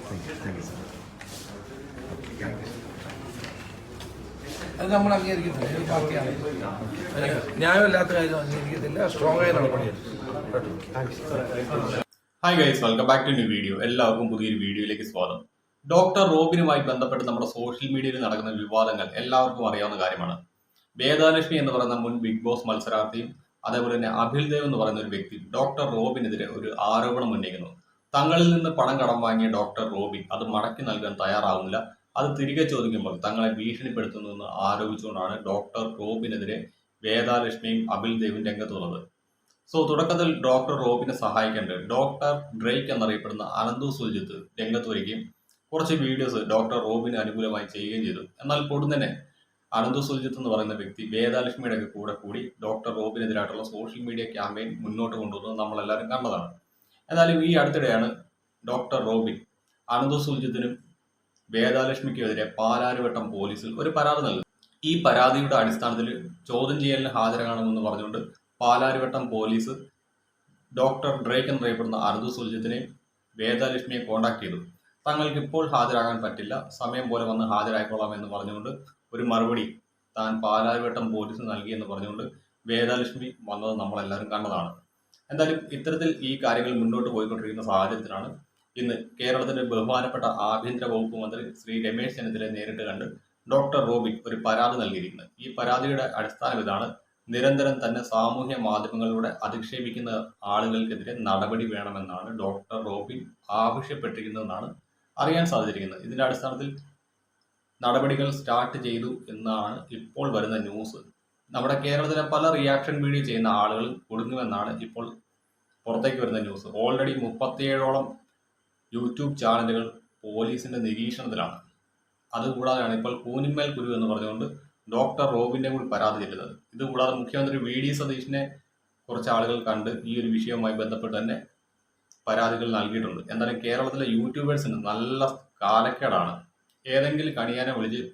Thank you sir. അത് നമ്മൾ അംഗീകരിക്കത്തില്ല. ഒരു പാർട്ടിയാണ്, ന്യായമില്ലാത്ത കാര്യം അംഗീകരിക്കത്തില്ല. സ്ട്രോങ് ആയി നടപടിയെടുക്കും. Hi guys, welcome back to new video. എല്ലാവർക്കും പുതിയൊരു വീഡിയോയിലേക്ക് സ്വാഗതം. ഡോക്ടർ റോബിനുമായി ബന്ധപ്പെട്ട് നമ്മുടെ സോഷ്യൽ മീഡിയയിൽ നടക്കുന്ന വിവാദങ്ങൾ എല്ലാവർക്കും അറിയാവുന്ന കാര്യമാണ്. വേദാലക്ഷ്മി എന്ന് പറയുന്ന മുൻ ബിഗ് ബോസ് മത്സരാർത്ഥിയും അതേപോലെ തന്നെ അഭിൽ ദേവ് എന്ന് പറയുന്ന ഒരു വ്യക്തി ഡോക്ടർ റോബിനെതിരെ ഒരു ആരോപണം ഉന്നയിക്കുന്നു. തങ്ങളിൽ നിന്ന് പണം കടം വാങ്ങിയ ഡോക്ടർ റോബിൻ അത് മടക്കി നൽകാൻ തയ്യാറാവുന്നില്ല, അത് തിരികെ ചോദിക്കുമ്പോൾ തങ്ങളെ ഭീഷണിപ്പെടുത്തുന്നു എന്ന് ആരോപിച്ചുകൊണ്ടാണ് ഡോക്ടർ റോബിനെതിരെ വേദാലക്ഷ്മിയും അഭിൽ ദേവും രംഗത്ത് വന്നത്. തുടക്കത്തിൽ ഡോക്ടർ റോബിനെ സഹായിക്കേണ്ടത് ഡോക്ടർ ഡ്രേക്ക് എന്നറിയപ്പെടുന്ന അനന്തു സുൽജിത്ത് രംഗത്ത് വരികയും കുറച്ച് വീഡിയോസ് ഡോക്ടർ റോബിന് അനുകൂലമായി ചെയ്യുകയും ചെയ്തു. എന്നാൽ പൊടുന്നനെ അനന്തു സുൽജിത്ത് എന്ന് പറയുന്ന വ്യക്തി വേദാലക്ഷ്മിയുടെ കൂടെ കൂടി ഡോക്ടർ റോബിനെതിരായിട്ടുള്ള സോഷ്യൽ മീഡിയ ക്യാമ്പയിൻ മുന്നോട്ട് കൊണ്ടുവന്നത് നമ്മളെല്ലാവരും കണ്ടതാണ്. എന്നാലും ഈ അടുത്തിടെയാണ് ഡോക്ടർ റോബിൻ അനന്തു സുൽജിത്തിനും വേദാലക്ഷ്മിക്കുമെതിരെ പാലാരിവട്ടം പോലീസിൽ ഒരു പരാതി നൽകി. ഈ പരാതിയുടെ അടിസ്ഥാനത്തിൽ ചോദ്യം ചെയ്യലിന് ഹാജരാകണമെന്ന് പറഞ്ഞുകൊണ്ട് പാലാരിവട്ടം പോലീസ് ഡോക്ടർ ഡ്രേക്ക് എന്നറിയപ്പെടുന്ന അനന്തു സുൽജിത്തിനെയും വേദാലക്ഷ്മിയെ കോൺടാക്ട് ചെയ്തു. തങ്ങൾക്ക് ഇപ്പോൾ ഹാജരാകാൻ പറ്റില്ല, സമയം പോലെ വന്ന് ഹാജരായിക്കൊള്ളാം എന്ന് പറഞ്ഞുകൊണ്ട് ഒരു മറുപടി താൻ പാലാരിവട്ടം പോലീസിന് നൽകിയെന്ന് പറഞ്ഞുകൊണ്ട് വേദാലക്ഷ്മി വന്നത് നമ്മളെല്ലാവരും കണ്ടതാണ്. എന്തായാലും ഇത്തരത്തിൽ ഈ കാര്യങ്ങൾ മുന്നോട്ട് പോയിക്കൊണ്ടിരിക്കുന്ന സാഹചര്യത്തിലാണ് ഇന്ന് കേരളത്തിന്റെ ബഹുമാനപ്പെട്ട ആഭ്യന്തര വകുപ്പ് മന്ത്രി ശ്രീ രമേശ് ചെന്നിത്തലയെ നേരിട്ട് കണ്ട് ഡോക്ടർ റോബിൻ ഒരു പരാതി നൽകിയിരിക്കുന്നത്. ഈ പരാതിയുടെ അടിസ്ഥാനം ഇതാണ്: നിരന്തരം തന്നെ സാമൂഹ്യ മാധ്യമങ്ങളിലൂടെ അധിക്ഷേപിക്കുന്ന ആളുകൾക്കെതിരെ നടപടി വേണമെന്നാണ് ഡോക്ടർ റോബിൻ ആവശ്യപ്പെട്ടിരിക്കുന്നതെന്നാണ് അറിയാൻ സാധിച്ചിരിക്കുന്നത്. ഇതിന്റെ അടിസ്ഥാനത്തിൽ നടപടികൾ സ്റ്റാർട്ട് ചെയ്തു എന്നാണ് ഇപ്പോൾ വരുന്ന ന്യൂസ്. നമ്മുടെ കേരളത്തിലെ പല റിയാക്ഷൻ വീഡിയോ ചെയ്യുന്ന ആളുകൾ കുടുങ്ങുമെന്നാണ് ഇപ്പോൾ പുറത്തേക്ക് വരുന്ന ന്യൂസ്. ഓൾറെഡി 37ഓളം യൂട്യൂബ് ചാനലുകൾ പോലീസിന്റെ നിരീക്ഷണത്തിലാണ്. അതുകൂടാതെയാണ് ഇപ്പോൾ കൂനിന്മേൽ കുരു എന്ന് പറഞ്ഞുകൊണ്ട് ഡോക്ടർ റോബിന്റെ കൂടി പരാതി ചെല്ലുന്നത്. ഇതുകൂടാതെ മുഖ്യമന്ത്രി വി.ഡി. സതീഷിനെ കുറച്ച് ആളുകൾ കണ്ട് ഈ ഒരു വിഷയവുമായി ബന്ധപ്പെട്ട് തന്നെ പരാതികൾ നൽകിയിട്ടുണ്ട്. എന്തായാലും കേരളത്തിലെ യൂട്യൂബേഴ്സിന് നല്ല കാലക്കേടാണ്. ഏതെങ്കിലും കണിയാനെ വിളിച്ച്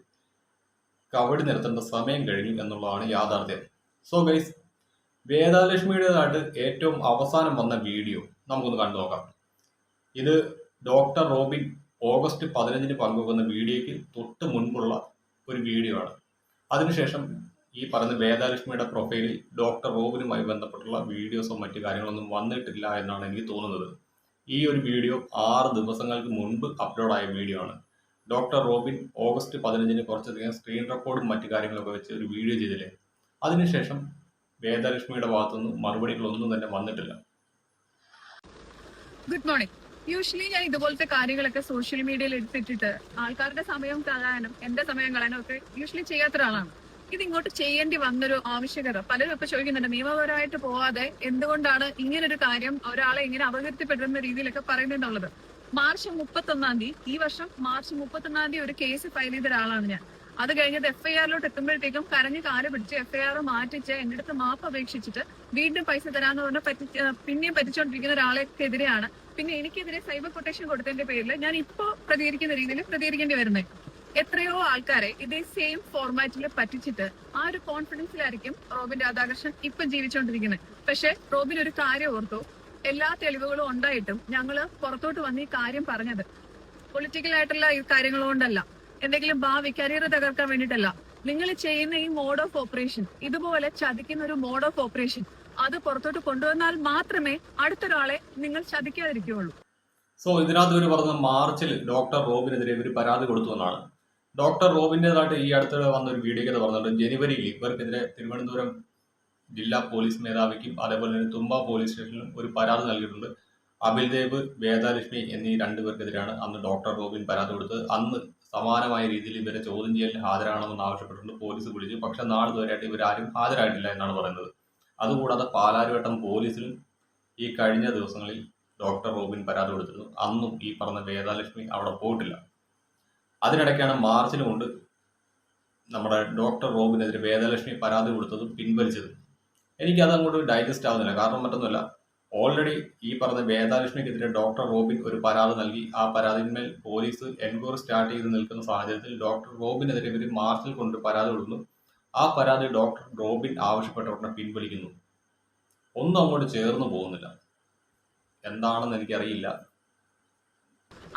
കവടി നിർത്തേണ്ട സമയം കഴിഞ്ഞു എന്നുള്ളതാണ് യാഥാർത്ഥ്യം. ഗൈസ്, വേദാലക്ഷ്മിയുടേതായിട്ട് ഏറ്റവും അവസാനം വന്ന വീഡിയോ നമുക്കൊന്ന് കണ്ടു നോക്കാം. ഇത് ഡോക്ടർ റോബിൻ ഓഗസ്റ്റ് 15 പങ്കുവെക്കുന്ന വീഡിയോയ്ക്ക് തൊട്ട് മുൻപുള്ള ഒരു വീഡിയോ ആണ്. അതിനുശേഷം ഈ പറയുന്ന വേദാലക്ഷ്മിയുടെ പ്രൊഫൈലിൽ ഡോക്ടർ റോബിനുമായി ബന്ധപ്പെട്ടുള്ള വീഡിയോസോ മറ്റു കാര്യങ്ങളൊന്നും വന്നിട്ടില്ല എന്നാണ് എനിക്ക് തോന്നുന്നത്. ഈ ഒരു വീഡിയോ 6 ദിവസങ്ങൾക്ക് മുൻപ് അപ്ലോഡായ വീഡിയോ ആണ്. ഡോക്ടർ റോബിൻ ഓഗസ്റ്റ് 15 കുറച്ചധികം സ്ക്രീൻ റെക്കോർഡും മറ്റു കാര്യങ്ങളൊക്കെ വെച്ച് ഒരു വീഡിയോ ചെയ്തില്ലേ, അതിനുശേഷം വേദാലക്ഷ്മിയുടെ ഭാഗത്തുനിന്ന് മറുപടികളൊന്നും തന്നെ വന്നിട്ടില്ല. Good morning. യൂഷ്വലി ഞാൻ ഇതുപോലത്തെ കാര്യങ്ങളൊക്കെ സോഷ്യൽ മീഡിയയിൽ എടുത്തിട്ടിട്ട് ആൾക്കാരുടെ സമയം കളയാനും എന്റെ സമയം കളയാനും ഒക്കെ യൂഷ്വലി ചെയ്യാത്ത ഒരാളാണ്. ഇത് ഇങ്ങോട്ട് ചെയ്യേണ്ടി വന്നൊരു ആവശ്യകത പലരും ഇപ്പൊ ചോദിക്കുന്നുണ്ട്. നിയമപരമായിട്ട് പോവാതെ എന്തുകൊണ്ടാണ് ഇങ്ങനൊരു കാര്യം ഒരാളെ ഇങ്ങനെ അപകീർത്തിപ്പെടുന്ന രീതിയിലൊക്കെ പറയുന്നുള്ളത്. മാർച്ച് 31 ഈ വർഷം മാർച്ച് 31 ഒരു കേസ് ഫയൽ ചെയ്ത ഒരാളാണ് ഞാൻ. അത് കഴിഞ്ഞത് FIR-ലോട്ട് എത്തുമ്പോഴത്തേക്കും കരഞ്ഞ് കാല് പിടിച്ച് FIR മാറ്റിച്ച് എന്റെ അടുത്ത് മാപ്പ് അപേക്ഷിച്ചിട്ട് വീണ്ടും പൈസ തരാന്ന് പറഞ്ഞ് പിന്നെയും പറ്റിച്ചുകൊണ്ടിരിക്കുന്ന ഒരാളെക്കെതിരെയാണ് പിന്നെ എനിക്കെതിരെ സൈബർ പ്രൊട്ടക്ഷൻ കൊടുത്തതിന്റെ പേരിൽ ഞാൻ ഇപ്പോ പ്രതികരിക്കുന്ന രീതിയിൽ പ്രതികരിക്കേണ്ടി വരുന്നത്. എത്രയോ ആൾക്കാരെ ഇതേ സെയിം ഫോർമാറ്റിൽ പറ്റിച്ചിട്ട് ആ ഒരു കോൺഫിഡൻസിലായിരിക്കും റോബിൻ രാധാകൃഷ്ണൻ ഇപ്പം ജീവിച്ചുകൊണ്ടിരിക്കുന്നത്. പക്ഷെ റോബിൻ ഒരു കാര്യം ഓർത്തു, എല്ലാ തെളിവുകളും ഉണ്ടായിട്ടും ഞങ്ങള് പുറത്തോട്ട് വന്ന് ഈ കാര്യം പറഞ്ഞത് പൊളിറ്റിക്കൽ ആയിട്ടുള്ള ഈ കാര്യങ്ങൾ കൊണ്ടല്ല, എന്തെങ്കിലും ഭാവി കരിയർ തകർക്കാൻ വേണ്ടിയിട്ടല്ല. നിങ്ങൾ ചെയ്യുന്ന ഈ മോഡ് ഓഫ് ഓപ്പറേഷൻ, ഇതുപോലെ ചതിക്കുന്ന ഒരു മോഡ് ഓഫ് ഓപ്പറേഷൻ, അത് പുറത്തോട്ട് കൊണ്ടുവന്നാൽ മാത്രമേ അടുത്തൊരാളെ നിങ്ങൾ ചതിക്കാതിരിക്കുകയുള്ളൂ. ഇതിനകത്ത് ഇവർ പറഞ്ഞ മാർച്ചിൽ ഡോക്ടർ റോബിനെതിരെ ഇവർ പരാതി കൊടുത്തു എന്നാണ്. ഡോക്ടർ റോബിൻ്റെതായിട്ട് ഈ അടുത്തിടെ വന്ന ഒരു വീഡിയോയ്ക്ക് പറഞ്ഞിട്ടുണ്ട്. ജനുവരിയിൽ ഇവർക്കെതിരെ തിരുവനന്തപുരം ജില്ലാ പോലീസ് മേധാവിക്കും അതേപോലെ തന്നെ തുമ്പ പോലീസ് സ്റ്റേഷനിലും ഒരു പരാതി നൽകിയിട്ടുണ്ട്. അഭിൽ ദേവ്, വേദാലക്ഷ്മി എന്നീ 2 പേർക്കെതിരെയാണ് അന്ന് ഡോക്ടർ റോബിൻ പരാതി കൊടുത്തത്. അന്ന് സമാനമായ രീതിയിൽ ഇവരെ ചോദ്യം ചെയ്യലിന് ഹാജരാകണമെന്ന് ആവശ്യപ്പെട്ടിട്ടുണ്ട്. പോലീസ് വിളിച്ചു, പക്ഷെ നാളിതുവരെയായിട്ട് ഇവരാരും ഹാജരായിട്ടില്ല എന്നാണ് പറയുന്നത്. അതുകൂടാതെ പാലാരിവട്ടം പോലീസിലും ഈ കഴിഞ്ഞ ദിവസങ്ങളിൽ ഡോക്ടർ റോബിൻ പരാതി കൊടുത്തിരുന്നു. അന്നും ഈ പറഞ്ഞ വേദാലക്ഷ്മി അവിടെ പോയിട്ടില്ല. അതിനിടയ്ക്കാണ് മാർച്ചിൽ കൊണ്ട് നമ്മുടെ ഡോക്ടർ റോബിനെതിരെ വേദാലക്ഷ്മി പരാതി കൊടുത്തതും പിൻവലിച്ചത്. എനിക്കത് അങ്ങോട്ട് ഡൈജസ്റ്റ് ആവുന്നില്ല. കാരണം മറ്റൊന്നുമല്ല, ഓൾറെഡി ഈ പറഞ്ഞ വേദാലക്ഷ്മിക്കെതിരെ ഡോക്ടർ റോബിൻ ഒരു പരാതി നൽകി. ആ പരാതിന്മേൽ പോലീസ് എൻക്വയറി സ്റ്റാർട്ട് ചെയ്ത് നിൽക്കുന്ന സാഹചര്യത്തിൽ ഡോക്ടർ റോബിനെതിരെ ഇവർ മാർച്ചിൽ കൊണ്ട് പരാതി കൊടുക്കുന്നു. ആ പരാതി ഡോക്ടർ റോബിൻ ആവശ്യപ്പെട്ട ഉടനെ പിൻവലിക്കുന്നു. ഒന്നും അങ്ങോട്ട് ചേർന്ന് പോകുന്നില്ല. എന്താണെന്ന് എനിക്കറിയില്ല.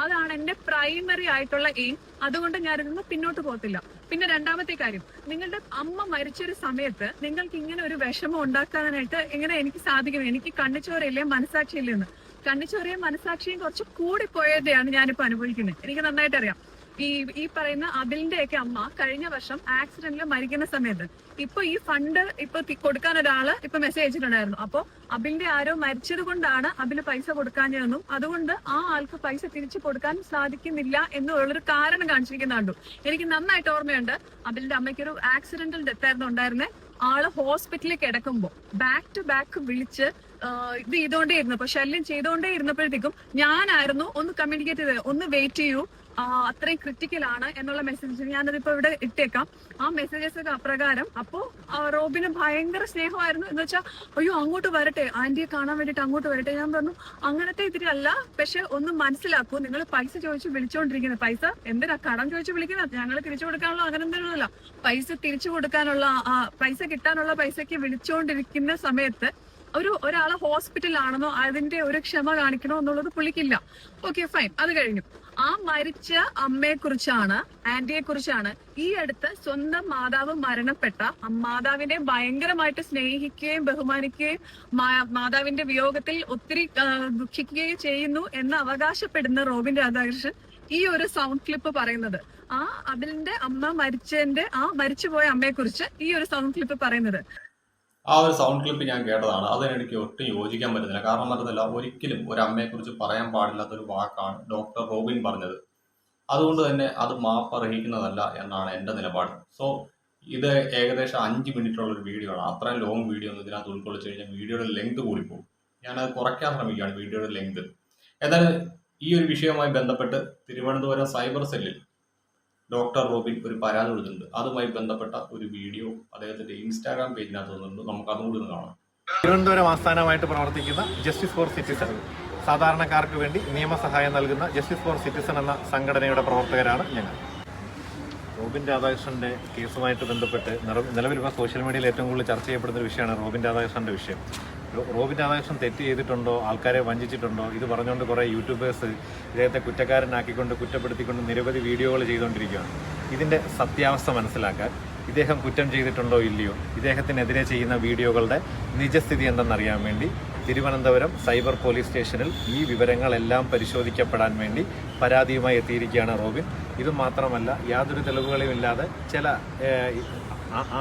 അതാണ് എന്റെ പ്രൈമറി ആയിട്ടുള്ള എയിം. അതുകൊണ്ട് ഞാൻ ഇതിന് പിന്നോട്ട് പോകത്തില്ല. പിന്നെ രണ്ടാമത്തെ കാര്യം, നിങ്ങളുടെ അമ്മ മരിച്ചൊരു സമയത്ത് നിങ്ങൾക്ക് ഇങ്ങനെ ഒരു വിഷമം ഉണ്ടാക്കാനായിട്ട് എങ്ങനെ എനിക്ക് സാധിക്കും? എനിക്ക് കണ്ണിച്ചോരയില്ലേ, മനസാക്ഷിയില്ലെന്ന്. കണ്ണിച്ചോരയും മനസാക്ഷിയും കുറച്ച് കൂടിപ്പോയതെയാണ് ഞാനിപ്പോ അനുഭവിക്കുന്നത്. എനിക്ക് നന്നായിട്ട് അറിയാം. ഈ പറയുന്ന അബിലിന്റെയൊക്കെ അമ്മ കഴിഞ്ഞ വർഷം ആക്സിഡന്റിൽ മരിക്കുന്ന സമയത്ത് ഇപ്പൊ ഈ ഫണ്ട് ഇപ്പൊ കൊടുക്കാൻ ഒരാള് ഇപ്പൊ മെസ്സേജ് അയച്ചിട്ടുണ്ടായിരുന്നു. അപ്പൊ അബിലിന്റെ ആരോ മരിച്ചത് കൊണ്ടാണ് അബില് പൈസ കൊടുക്കാഞ്ഞതെന്നും അതുകൊണ്ട് ആ ആൾക്ക് പൈസ തിരിച്ചു കൊടുക്കാൻ സാധിക്കുന്നില്ല എന്നുള്ളൊരു കാരണം കാണിച്ചിരിക്കുന്നുണ്ടു. എനിക്ക് നന്നായിട്ട് ഓർമ്മയുണ്ട്, അബിലിന്റെ അമ്മയ്ക്ക് ഒരു ആക്സിഡന്റൽ ഡെത്ത് ആയിരുന്നു ഉണ്ടായിരുന്നേ. ആള് ഹോസ്പിറ്റലിൽ കിടക്കുമ്പോ ബാക്ക് ടു ബാക്ക് വിളിച്ച് ഇത് ചെയ്തോണ്ടേ ഇരുന്നപ്പോ, ശല്യം ചെയ്തോണ്ടേ ഇരുന്നപ്പോഴത്തേക്കും ഞാനായിരുന്നു ഒന്ന് കമ്മ്യൂണിക്കേറ്റ് ചെയ്തത്, ഒന്ന് വെയിറ്റ് ചെയ്യൂ, അത്രയും ക്രിട്ടിക്കലാണ് എന്നുള്ള മെസ്സേജ് ഞാനതിപ്പോ ഇവിടെ ഇട്ടേക്കാം. ആ മെസ്സേജസ് ഒക്കെ അപ്രകാരം. അപ്പോ റോബിന് ഭയങ്കര സ്നേഹമായിരുന്നു. എന്ന് വെച്ചാൽ അയ്യോ അങ്ങോട്ട് വരട്ടെ, ആന്റിയെ കാണാൻ വേണ്ടിട്ട് അങ്ങോട്ട് വരട്ടെ. ഞാൻ പറഞ്ഞു അങ്ങനത്തെ ഇതിലല്ല, പക്ഷെ ഒന്ന് മനസ്സിലാക്കൂ, നിങ്ങൾ പൈസ ചോദിച്ച് വിളിച്ചോണ്ടിരിക്കുന്നത്, പൈസ എന്തിനാ കടം ചോദിച്ച് വിളിക്കുന്നത്? ഞങ്ങൾ തിരിച്ചു കൊടുക്കാനുള്ള അങ്ങനെ എന്തെങ്കിലുമല്ല, പൈസ തിരിച്ചു കൊടുക്കാനുള്ള പൈസ കിട്ടാനുള്ള പൈസക്ക് വിളിച്ചോണ്ടിരിക്കുന്ന സമയത്ത് ഒരാളെ ഹോസ്പിറ്റലാണെന്നോ അതിന്റെ ഒരു ക്ഷമ കാണിക്കണോ എന്നുള്ളത് പുള്ളിക്കില്ല. ഓക്കെ ഫൈൻ, അത് കഴിഞ്ഞു. ആ മരിച്ച അമ്മയെ കുറിച്ചാണ്, ആന്റിയെ കുറിച്ചാണ് ഈ അടുത്ത് സ്വന്തം മാതാവ് മരണപ്പെട്ട മാതാവിനെ ഭയങ്കരമായിട്ട് സ്നേഹിക്കുകയും ബഹുമാനിക്കുകയും മാതാവിന്റെ വിയോഗത്തിൽ ഒത്തിരി ദുഃഖിക്കുകയും ചെയ്യുന്നു എന്ന് അവകാശപ്പെടുന്ന റോബിൻ രാധാകൃഷ്ണൻ ഈ ഒരു സൗണ്ട് ക്ലിപ്പ് പറയുന്നത്. ആ അതിന്റെ അമ്മ മരിച്ചുപോയ അമ്മയെ കുറിച്ച് ഈ ഒരു സൗണ്ട് ക്ലിപ്പ് പറയുന്നത്. ആ ഒരു സൗണ്ട് ക്ലിപ്പ് ഞാൻ കേട്ടതാണ്. അതിനെനിക്ക് ഒട്ടും യോജിക്കാൻ പറ്റുന്നില്ല. കാരണം പറ്റുന്നില്ല, ഒരിക്കലും ഒരു അമ്മയെക്കുറിച്ച് പറയാൻ പാടില്ലാത്തൊരു വാക്കാണ് ഡോക്ടർ റോബിൻ പറഞ്ഞത്. അതുകൊണ്ട് തന്നെ അത് മാപ്പർഹിക്കുന്നതല്ല എന്നാണ് എൻ്റെ നിലപാട്. സോ ഇത് ഏകദേശം 5 മിനിറ്റുള്ള ഒരു വീഡിയോ ആണ്. അത്രയും ലോങ് വീഡിയോ ഒന്നും ഇതിനകത്ത് ഉൾക്കൊള്ളിച്ചു കഴിഞ്ഞാൽ വീഡിയോയുടെ ലെങ്ത് കൂടിപ്പോകും. ഞാനത് കുറയ്ക്കാൻ ശ്രമിക്കുകയാണ്, വീഡിയോയുടെ ലെങ്ത്. എന്നാൽ ഈ ഒരു വിഷയവുമായി ബന്ധപ്പെട്ട് തിരുവനന്തപുരം സൈബർ സെല്ലിൽ ഡോക്ടർ റോബിൻ ഒരു പരാതി കൊടുത്തിട്ടുണ്ട്. അതുമായി ബന്ധപ്പെട്ട ഒരു വീഡിയോ അദ്ദേഹത്തിന്റെ ഇൻസ്റ്റാഗ്രാം പേജിനകത്ത് വന്നിട്ടുണ്ട്. നമുക്ക് അതുകൂടി ഒന്ന് കാണാം. തിരുവനന്തപുരം ആസ്ഥാനമായിട്ട് പ്രവർത്തിക്കുന്ന ജസ്റ്റിസ് ഫോർ സിറ്റിസൺ, സാധാരണക്കാർക്ക് വേണ്ടി നിയമസഹായം നൽകുന്ന ജസ്റ്റിസ് ഫോർ സിറ്റിസൺ എന്ന സംഘടനയുടെ പ്രവർത്തകരാണ് ഞങ്ങൾ. റോബിൻ രാധാകൃഷ്ണന്റെ കേസുമായിട്ട് ബന്ധപ്പെട്ട് നിലവിൽ ഇപ്പോൾ സോഷ്യൽ മീഡിയയിൽ ഏറ്റവും കൂടുതൽ ചർച്ച ചെയ്യപ്പെടുന്ന ഒരു വിഷയമാണ് റോബിൻ രാധാകൃഷ്ണന്റെ വിഷയം. റോബിൻ രാധാകൃഷ്ണൻ തെറ്റ് ചെയ്തിട്ടുണ്ടോ, ആൾക്കാരെ വഞ്ചിച്ചിട്ടുണ്ടോ, ഇത് പറഞ്ഞുകൊണ്ട് കുറേ യൂട്യൂബേഴ്സ് ഇദ്ദേഹത്തെ കുറ്റക്കാരനാക്കിക്കൊണ്ട് കുറ്റപ്പെടുത്തിക്കൊണ്ട് നിരവധി വീഡിയോകൾ ചെയ്തുകൊണ്ടിരിക്കുകയാണ്. ഇതിൻ്റെ സത്യാവസ്ഥ മനസ്സിലാക്കാൻ, ഇദ്ദേഹം കുറ്റം ചെയ്തിട്ടുണ്ടോ ഇല്ലയോ, ഇദ്ദേഹത്തിനെതിരെ ചെയ്യുന്ന വീഡിയോകളുടെ നിജസ്ഥിതി എന്തെന്നറിയാൻ വേണ്ടി തിരുവനന്തപുരം സൈബർ പോലീസ് സ്റ്റേഷനിൽ ഈ വിവരങ്ങളെല്ലാം പരിശോധിക്കപ്പെടാൻ വേണ്ടി പരാതിയുമായി എത്തിയിരിക്കുകയാണ് റോബിൻ. ഇതുമാത്രമല്ല, യാതൊരു തെളിവുകളും ഇല്ലാതെ ചില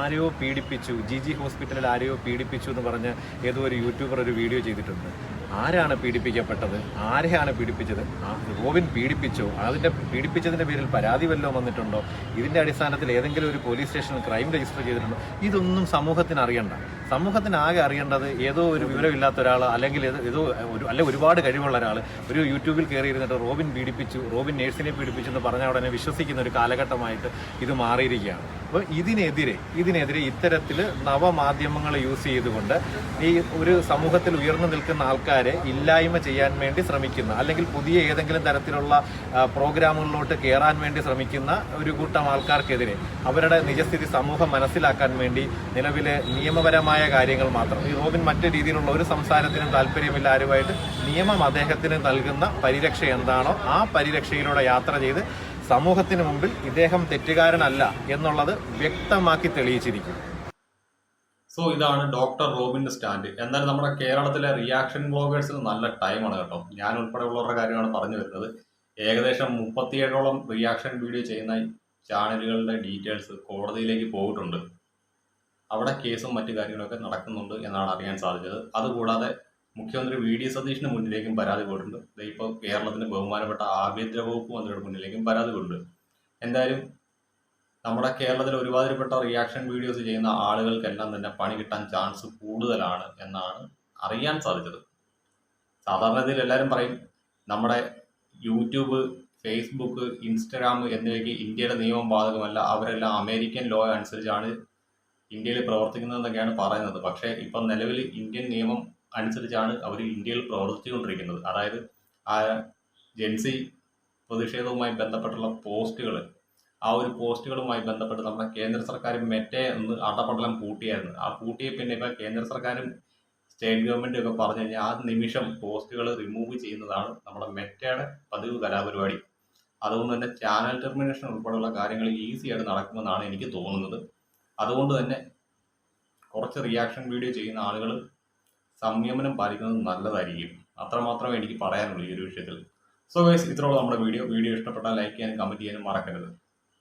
ആരെയോ പീഡിപ്പിച്ചു, ജി ഹോസ്പിറ്റലിൽ ആരെയോ പീഡിപ്പിച്ചു എന്ന് പറഞ്ഞ് ഏതോ ഒരു യൂട്യൂബർ ഒരു വീഡിയോ ചെയ്തിട്ടുണ്ട്. ആരാണ് പീഡിപ്പിക്കപ്പെട്ടത്, ആരെയാണ് പീഡിപ്പിച്ചത്, റോബിൻ പീഡിപ്പിച്ചോ, അതിൻ്റെ പീഡിപ്പിച്ചതിൻ്റെ പേരിൽ പരാതി വല്ലതും വന്നിട്ടുണ്ടോ, ഇതിൻ്റെ അടിസ്ഥാനത്തിൽ ഏതെങ്കിലും ഒരു പോലീസ് സ്റ്റേഷനിൽ ക്രൈം രജിസ്റ്റർ ചെയ്തിട്ടുണ്ടോ, ഇതൊന്നും സമൂഹത്തിന് അറിയണ്ട. സമൂഹത്തിന് ആകെ അറിയേണ്ടത് ഏതോ ഒരു വിവരമില്ലാത്ത ഒരാൾ, അല്ലെങ്കിൽ ഒരുപാട് കഴിവുള്ള ഒരാൾ ഒരു യൂട്യൂബിൽ കയറി ഇരുന്നിട്ട് റോബിൻ പീഡിപ്പിച്ചു, റോബിൻ നേഴ്സിനെ പീഡിപ്പിച്ചു എന്ന് പറഞ്ഞാൽ ഉടനെ വിശ്വസിക്കുന്ന ഒരു കാലഘട്ടമായിട്ട് ഇത് മാറിയിരിക്കുകയാണ്. അപ്പോൾ ഇതിനെതിരെ ഇത്തരത്തിൽ നവമാധ്യമങ്ങൾ യൂസ് ചെയ്തുകൊണ്ട് ഈ ഒരു സമൂഹത്തിൽ ഉയർന്നു നിൽക്കുന്ന ആൾക്കാരെ ഇല്ലായ്മ ചെയ്യാൻ വേണ്ടി ശ്രമിക്കുന്ന, അല്ലെങ്കിൽ പുതിയ ഏതെങ്കിലും തരത്തിലുള്ള പ്രോഗ്രാമുകളിലോട്ട് കയറാൻ വേണ്ടി ശ്രമിക്കുന്ന ഒരു കൂട്ടം ആൾക്കാർക്കെതിരെ അവരുടെ നിജസ്ഥിതി സമൂഹം മനസ്സിലാക്കാൻ വേണ്ടി നിലവിലെ നിയമപരമായ കാര്യങ്ങൾ മാത്രം, ഈ റോബിൻ മറ്റു രീതിയിലുള്ള ഒരു സംസാരത്തിനും താല്പര്യമില്ല ആരുമായിട്ട്, നിയമം അദ്ദേഹത്തിന് നൽകുന്ന പരിരക്ഷ എന്താണോ ആ പരിരക്ഷയിലൂടെ യാത്ര ചെയ്ത് സമൂഹത്തിന് മുമ്പിൽ ഇദ്ദേഹം തെറ്റുകാരനല്ല എന്നുള്ളത് വ്യക്തമാക്കി തെളിയിച്ചിരിക്കും. സോ ഇതാണ് ഡോക്ടർ റോബിന്റെ സ്റ്റാൻഡ്. എന്നാലും നമ്മുടെ കേരളത്തിലെ റിയാക്ഷൻ ബ്ലോഗേഴ്സിന് നല്ല ടൈമാണ് കേട്ടോ. ഞാൻ ഉൾപ്പെടെയുള്ളവരുടെ കാര്യമാണ് പറഞ്ഞു വരുന്നത്. ഏകദേശം 37ഓളം റിയാക്ഷൻ വീഡിയോ ചെയ്യുന്ന ചാനലുകളുടെ ഡീറ്റെയിൽസ് കോടതിയിലേക്ക് പോയിട്ടുണ്ട്. അവിടെ കേസും മറ്റു കാര്യങ്ങളൊക്കെ നടക്കുന്നുണ്ട് എന്നാണ് അറിയാൻ സാധിച്ചത്. അതുകൂടാതെ മുഖ്യമന്ത്രി വി.ഡി. സതീഷിന് മുന്നിലേക്കും പരാതി പോയിട്ടുണ്ട്. ഇപ്പോൾ കേരളത്തിന്റെ ബഹുമാനപ്പെട്ട ആഭ്യന്തര വകുപ്പ് മന്ത്രിയുടെ മുന്നിലേക്കും പരാതി പോയിട്ടുണ്ട്. എന്തായാലും നമ്മുടെ കേരളത്തിൽ ഒരുമാതിരിപ്പെട്ട റിയാക്ഷൻ വീഡിയോസ് ചെയ്യുന്ന ആളുകൾക്കെല്ലാം തന്നെ പണി കിട്ടാൻ ചാൻസ് കൂടുതലാണ് എന്നാണ് അറിയാൻ സാധിച്ചത്. സാധാരണഗതിയിൽ എല്ലാവരും പറയും നമ്മുടെ യൂട്യൂബ്, ഫേസ്ബുക്ക്, ഇൻസ്റ്റഗ്രാം എന്നിവയ്ക്ക് ഇന്ത്യയുടെ നിയമം ബാധകമല്ല, അവരെല്ലാം അമേരിക്കൻ ലോ അനുസരിച്ചാണ് ഇന്ത്യയിൽ പ്രവർത്തിക്കുന്നതെന്നൊക്കെയാണ് പറയുന്നത്. പക്ഷേ ഇപ്പം നിലവിൽ ഇന്ത്യൻ നിയമം അനുസരിച്ചാണ് അവർ ഇന്ത്യയിൽ പ്രവർത്തിച്ചുകൊണ്ടിരിക്കുന്നത്. അതായത് ആ ജെൻസി പ്രതിഷേധവുമായി ബന്ധപ്പെട്ടുള്ള പോസ്റ്റുകൾ, ആ ഒരു പോസ്റ്റുകളുമായി ബന്ധപ്പെട്ട് നമ്മുടെ കേന്ദ്ര സർക്കാരും മെറ്റെ ഒന്ന് അടപടലം പൂട്ടിയായിരുന്നു. ആ പൂട്ടിയ പിന്നെ ഇപ്പം കേന്ദ്ര സർക്കാരും സ്റ്റേറ്റ് ഗവൺമെൻറ് ഒക്കെ പറഞ്ഞു കഴിഞ്ഞാൽ ആ നിമിഷം പോസ്റ്റുകൾ റിമൂവ് ചെയ്യുന്നതാണ് നമ്മുടെ മെറ്റയുടെ പതിവ് കലാപരിപാടി. അതുകൊണ്ട് തന്നെ ചാനൽ ടെർമിനേഷൻ ഉൾപ്പെടെയുള്ള കാര്യങ്ങൾ ഈസി ആയിട്ട് നടക്കുമെന്നാണ് എനിക്ക് തോന്നുന്നത്. അതുകൊണ്ട് തന്നെ കുറച്ച് റിയാക്ഷൻ വീഡിയോ ചെയ്യുന്ന ആളുകൾ സംയമനം പാലിക്കുന്നത് നല്ലതായിരിക്കും. അത്രമാത്രമേ എനിക്ക് പറയാനുള്ളൂ ഈ ഒരു വിഷയത്തിൽ. സോ ഗൈസ്, ഇത്രയുള്ള നമ്മുടെ വീഡിയോ ഇഷ്ടപ്പെട്ടാൽ ലൈക്ക് ചെയ്യാനും കമൻറ്റ് ചെയ്യാനും മറക്കരുത്.